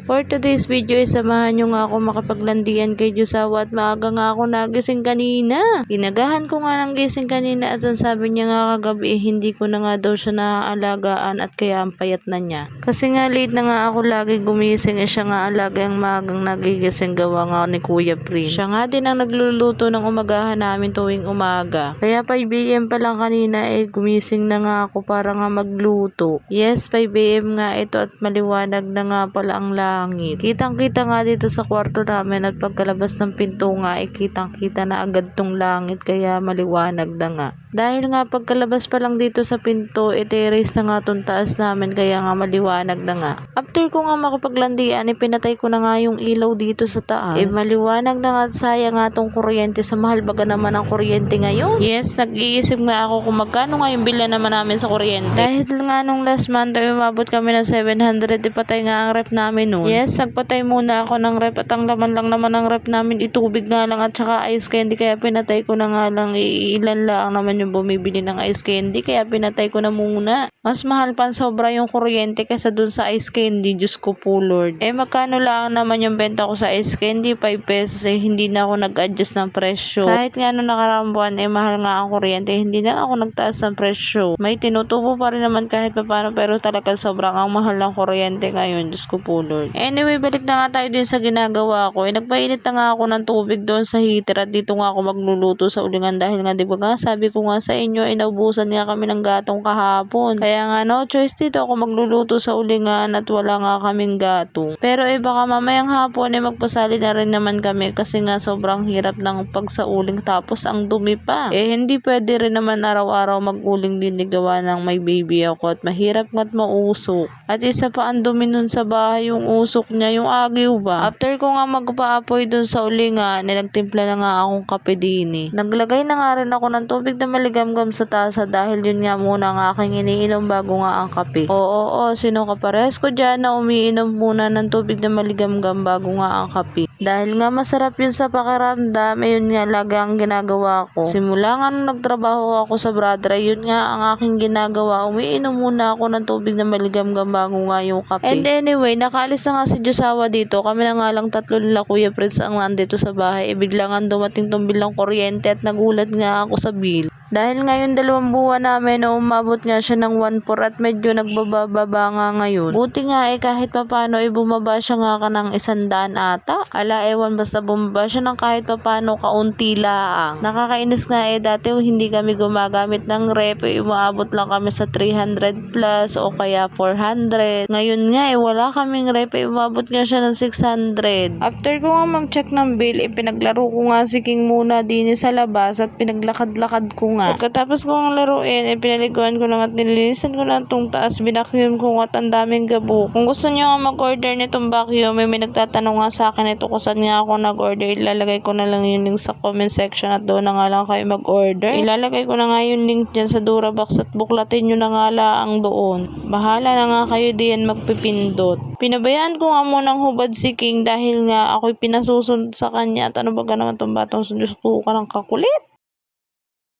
For today's video, samahan nyo nga ako makapaglandian kay Jusawa at maaga nga ako nagising kanina. Inagahan ko nga ng gising kanina at ang sabi niya nga kagabi hindi ko na nga daw siya naaalagaan at kaya ang payat na niya. Kasi nga late na nga ako lagi gumising siya nga alaga ang maagang nagigising gawa nga ni Kuya Prin. Siya nga din ang nagluluto ng umagahan namin tuwing umaga. Kaya 5 AM pa lang kanina gumising na nga ako para nga magluto. Yes, 5 AM nga ito at maliwanag na nga pala ang langit. Kitang-kita nga dito sa kwarto namin at pagkalabas ng pinto nga kitang-kita na agad tong langit kaya maliwanag na nga. Dahil nga pagkalabas pa lang dito sa pinto, terrace na nga tong taas namin kaya nga maliwanag na nga. After ko nga makapaglandian, pinatay ko na nga yung ilaw dito sa taas. Maliwanag na nga at sayang nga tong kuryente sa mahal baga naman ang kuryente ngayon. Yes, nag-iisip nga ako kung magkano nga yung bilya naman namin sa kuryente. Dahil nga nung last month umabot kami ng 700, ipatay nga ang rep namin noon. Yes, nagpatay muna ako ng rep at ang laman lang naman ng rep namin itubig nga lang at saka ice candy kaya pinatay ko na nga lang. Ilan lang naman yung bumibili ng ice candy kaya pinatay ko na muna. Mas mahal pa sobra yung kuryente kaysa dun sa ice candy. Diyos ko po Lord. Magkano lang naman yung benta ko sa ice candy? 5 pesos. Hindi na ako nag-adjust ng presyo. Kahit nga nung nakaraang buwan mahal nga ang kuryente, hindi na ako nagtaas ng presyo. May tinutubo pa rin naman kahit paano pero talaga sobrang ang mahal ng kuryente ngayon. Diyos ko po Lord. Anyway, balik na nga tayo din sa ginagawa ko. Nagpainit na nga ako ng tubig doon sa heater at dito nga ako magluluto sa ulingan dahil nga di ba nga sabi ko nga sa inyo naubusan nga kami ng gatong kahapon. Kaya nga no choice dito ako magluluto sa ulingan at wala nga kaming gatong. Pero baka mamayang hapon magpasali na rin naman kami kasi nga sobrang hirap ng pagsauling tapos ang dumi pa. Hindi pwede rin naman araw-araw mag-uling din gawa ng may baby ako at mahirap nga't mausok. At isa pa ang dumi nun sa bahay yung usok niya, yung agiw ba. After ko nga magpaapoy dun sa ulingan, nagtimpla na nga akong kape din. Naglagay na nga rin ako ng tubig na maligamgam sa tasa dahil yun nga muna ang aking iniinom bago nga ang kape. Oo, sino kapares ko dyan na umiinom muna ng tubig na maligamgam bago nga ang kape. Dahil nga masarap yun sa pakiramdam, yun nga lagi ang ginagawa ko. Simula nga nung nagtrabaho ako sa brother, yun nga ang aking ginagawa. Umiinom muna ako ng tubig na maligamgam bago nga yung kape. And anyway, nakaalis na nga si Jusawa dito. Kami na nga lang tatlo nila Kuya Prince ang nandito sa bahay. Bigla nga dumating tong bilang kuryente at nagulat nga ako sa bill. Dahil ngayon 2 buwan namin umabot nga siya ng 1.4 at medyo nagbababa nga ngayon. Buti nga kahit papano bumaba siya nga ka ng 100 ata. Ala ewan basta bumaba siya ng kahit papano kaunti lang. Nakakainis nga dati hindi kami gumagamit ng rep. Umaabot lang kami sa 300 plus o kaya 400. Ngayon nga wala kaming rep. Umabot nga siya ng 600. After ko nga mag-check ng bill, pinaglaro ko nga si King muna din sa labas at pinaglakad-lakad ko nga. Pagkatapos ko ang laruin, pinaliguan ko lang at nilinisan ko lang itong taas. Binacuum ko nga at ang daming gabo. Kung gusto niyo nga mag-order nitong vacuum, may nagtatanong nga sa akin ito kung saan nga ako nag-order. Ilalagay ko na lang yung link sa comment section at doon na nga lang kayo mag-order. Ilalagay ko na nga yung link dyan sa Durabox at buklatin nyo na nga lang doon. Bahala na nga kayo diyan magpipindot. Pinabayaan ko nga munang hubad si King dahil nga ako'y pinasusunod sa kanya at ano ba naman itong batang sunusuko ka ng kakulit.